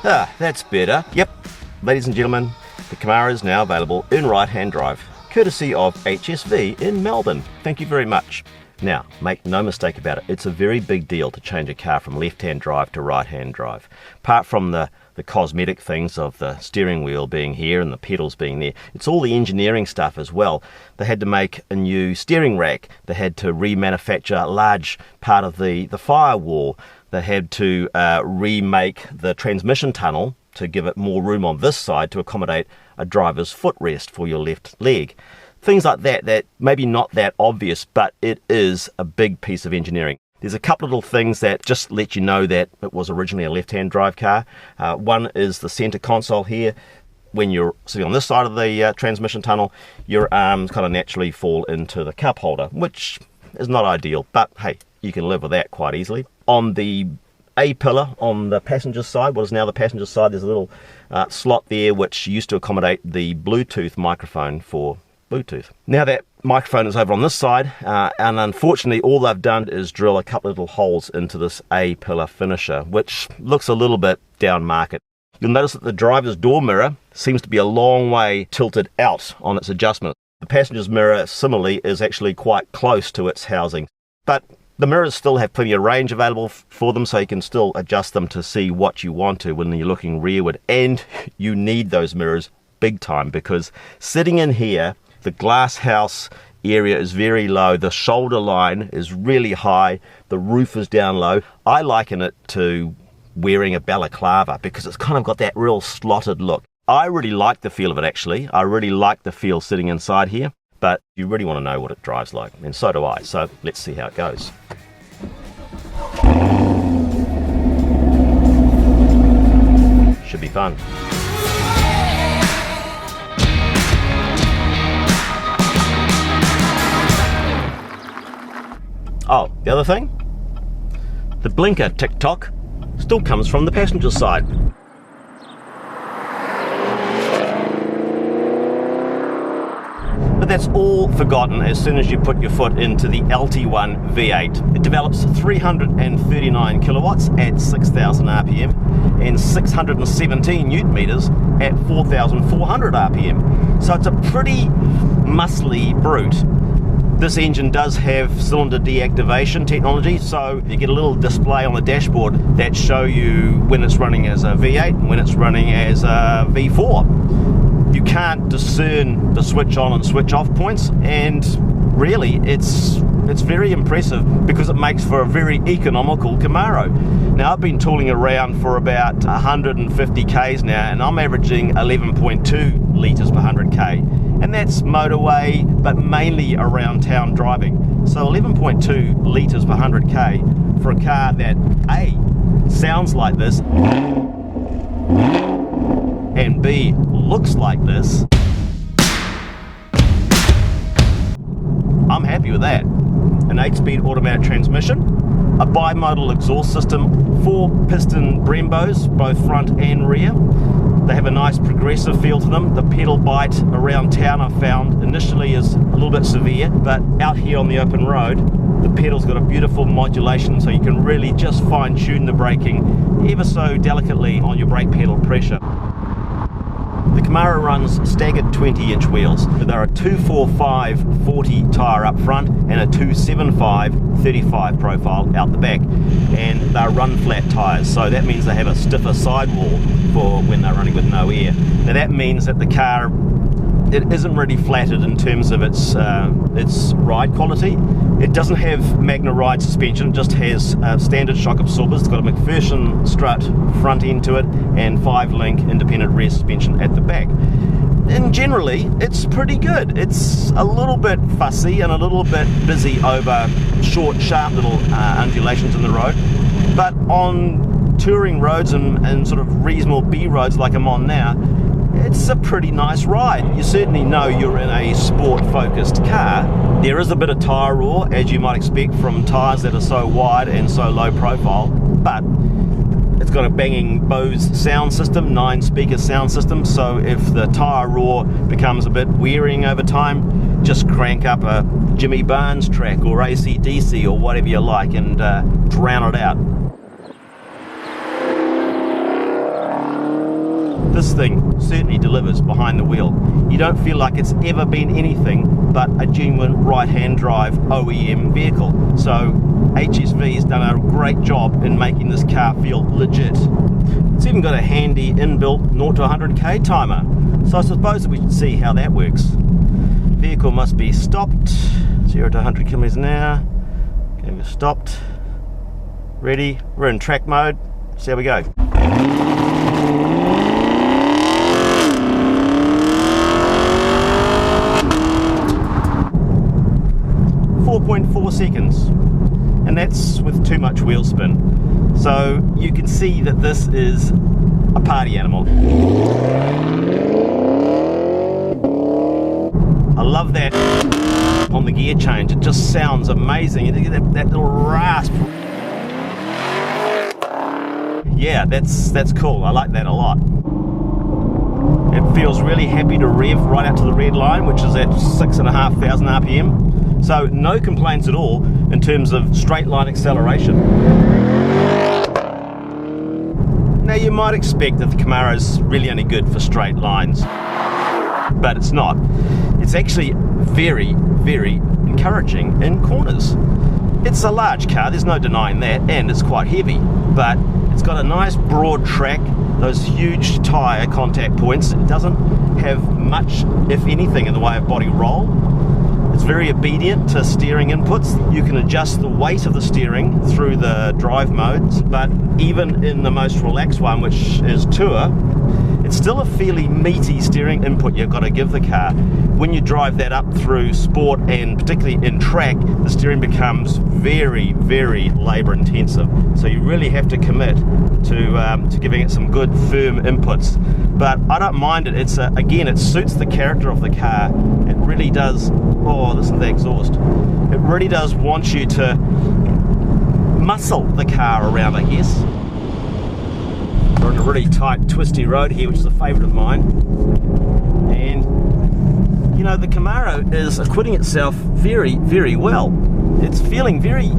That's better. Yep, ladies and gentlemen, the Camaro is now available in right-hand drive, courtesy of HSV in Melbourne. Thank you very much. Now, make no mistake about it, it's a very big deal to change a car from left-hand drive to right-hand drive. Apart from the cosmetic things of the steering wheel being here and the pedals being there, it's all the engineering stuff as well. They had to make a new steering rack, they had to remanufacture a large part of the firewall, they had to remake the transmission tunnel to give it more room on this side to accommodate a driver's footrest for your left leg. Things like that maybe not that obvious, but it is a big piece of engineering. There's a couple of little things that just let you know that it was originally a left-hand drive car. One is the center console here. When you're sitting on this side of the transmission tunnel, your arms kind of naturally fall into the cup holder, which is not ideal, but hey, you can live with that quite easily. On the A-pillar on the passenger side, what is now the passenger side, there's a little slot there which used to accommodate the Bluetooth microphone for Bluetooth. Now that microphone is over on this side, and unfortunately all they've done is drill a couple of little holes into this A-pillar finisher, which looks a little bit down market. You'll notice that the driver's door mirror seems to be a long way tilted out on its adjustment. The passenger's mirror, similarly, is actually quite close to its housing, but the mirrors still have plenty of range available for them, so you can still adjust them to see what you want to when you're looking rearward. And you need those mirrors big time, because sitting in here, the glass house area is very low, the shoulder line is really high, the roof is down low. I liken it to wearing a balaclava because it's kind of got that real slotted look. I really like the feel of it actually. I really like the feel sitting inside here, but you really want to know what it drives like, and so do I. So let's see how it goes. Should be fun. Oh, the other thing? The blinker tick-tock still comes from the passenger side. But that's all forgotten as soon as you put your foot into the LT1 V8. It develops 339 kilowatts at 6,000 RPM and 617 newton meters at 4,400 RPM. So it's a pretty muscly brute. This engine does have cylinder deactivation technology, so you get a little display on the dashboard that show you when it's running as a V8 and when it's running as a V4. You can't discern the switch on and switch off points, and really it's very impressive because it makes for a very economical Camaro. Now I've been tooling around for about 150 Ks now, and I'm averaging 11.2 litres per 100k. And that's motorway, but mainly around town driving. So 11.2 litres per 100k for a car that A, sounds like this, and B, looks like this. I'm happy with that. An 8-speed automatic transmission, a bimodal exhaust system, 4 piston Brembos, both front and rear. They have a nice progressive feel to them. The pedal bite around town I've found initially is a little bit severe, but out here on the open road, the pedal's got a beautiful modulation, so you can really just fine-tune the braking ever so delicately on your brake pedal pressure. The Camaro runs staggered 20-inch wheels. There are a 245 40 tyre up front and a 275 35 profile out the back, and they're run flat tyres, so that means they have a stiffer sidewall for when they're running with no air. Now that means that the car, it isn't really flattered in terms of its ride quality. It doesn't have Magna Ride suspension, it just has standard shock absorbers. It's got a McPherson strut front end to it and 5-link independent rear suspension at the back. And generally, it's pretty good. It's a little bit fussy and a little bit busy over short, sharp little undulations in the road. But on touring roads and sort of reasonable B roads like I'm on now, it's a pretty nice ride. You certainly know you're in a sport-focused car. There is a bit of tyre roar, as you might expect from tyres that are so wide and so low profile, but it's got a banging Bose sound system, 9-speaker sound system, so if the tyre roar becomes a bit wearying over time, just crank up a Jimmy Barnes track or AC/DC or whatever you like and drown it out. this thing certainly delivers behind the wheel. You don't feel like it's ever been anything but a genuine right-hand drive OEM vehicle. So HSV has done a great job in making this car feel legit. It's even got a handy inbuilt 0 to 100k timer. So I suppose that we should see how that works. Vehicle must be stopped, 0 to 100 kilometers an hour. Okay, we're stopped. Ready, we're in track mode. So here we go. 4.4 seconds, and that's with too much wheel spin. So you can see that this is a party animal. I love that on the gear change. It just sounds amazing. You get that little rasp. Yeah, that's cool. I like that a lot. It feels really happy to rev right out to the red line, which is at 6,500 RPM. So no complaints at all in terms of straight line acceleration. Now you might expect that the Camaro is really only good for straight lines, but it's not. It's actually very, very encouraging in corners. It's a large car, there's no denying that, and it's quite heavy, but it's got a nice broad track, those huge tyre contact points. It doesn't have much, if anything, in the way of body roll. It's very obedient to steering inputs. You can adjust the weight of the steering through the drive modes, but even in the most relaxed one, which is Tour, it's still a fairly meaty steering input you've got to give the car. When you drive that up through Sport and particularly in track, the steering becomes very, very labour intensive. So you really have to commit to giving it some good firm inputs. But I don't mind it. Again, it suits the character of the car. It really does. Oh, listen to the exhaust. It really does want you to muscle the car around, I guess. We're on a really tight, twisty road here, which is a favourite of mine. And, you know, the Camaro is acquitting itself very, very well. It's feeling very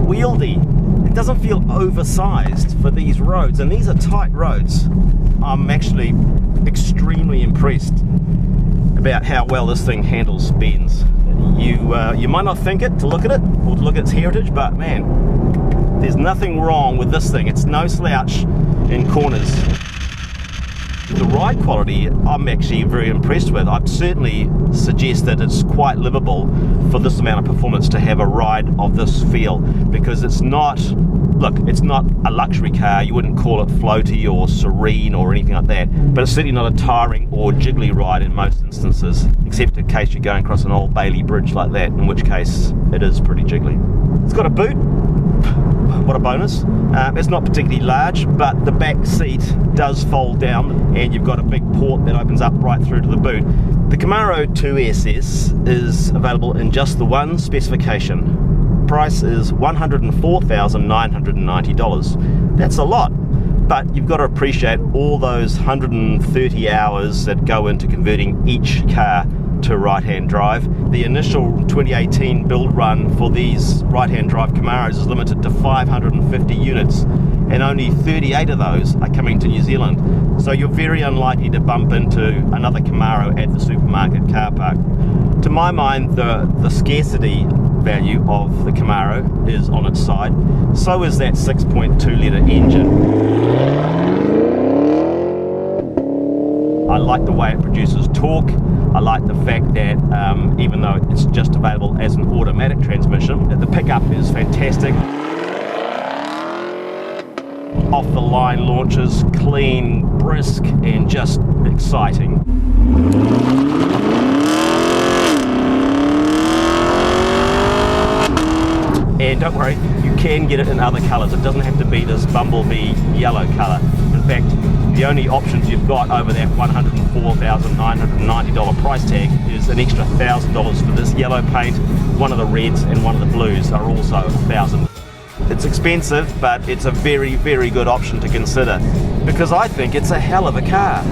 wieldy. It doesn't feel oversized for these roads, and these are tight roads. I'm actually extremely impressed about how well this thing handles bends. You might not think it to look at it or to look at its heritage, but man, there's nothing wrong with this thing. It's no slouch in corners. The ride quality I'm actually very impressed with. I'd certainly suggest that it's quite livable for this amount of performance to have a ride of this feel, because it's not, look, it's not a luxury car. You wouldn't call it floaty or serene or anything like that, but it's certainly not a tiring or jiggly ride in most instances, except in case you're going across an old Bailey bridge like that, in which case it is pretty jiggly. It's got a boot. What a bonus. It's not particularly large, but the back seat does fold down, and you've got a big port that opens up right through to the boot. The Camaro 2SS is available in just the one specification. Price is $104,990. That's a lot, but you've got to appreciate all those 130 hours that go into converting each car to right-hand drive. The initial 2018 build run for these right-hand drive Camaros is limited to 550 units, and only 38 of those are coming to New Zealand. So you're very unlikely to bump into another Camaro at the supermarket car park. To my mind, the scarcity value of the Camaro is on its side. So is that 6.2 litre engine. I like the way it produces torque. I like the fact that even though it's just available as an automatic transmission, the pickup is fantastic. Off the line launches, clean, brisk, and just exciting. And don't worry, you can get it in other colours. It doesn't have to be this bumblebee yellow colour. In fact, the only options you've got over that $104,990 price tag is an extra $1,000 for this yellow paint. One of the reds and one of the blues are also $1,000. It's expensive, but it's a very, very good option to consider, because I think it's a hell of a car.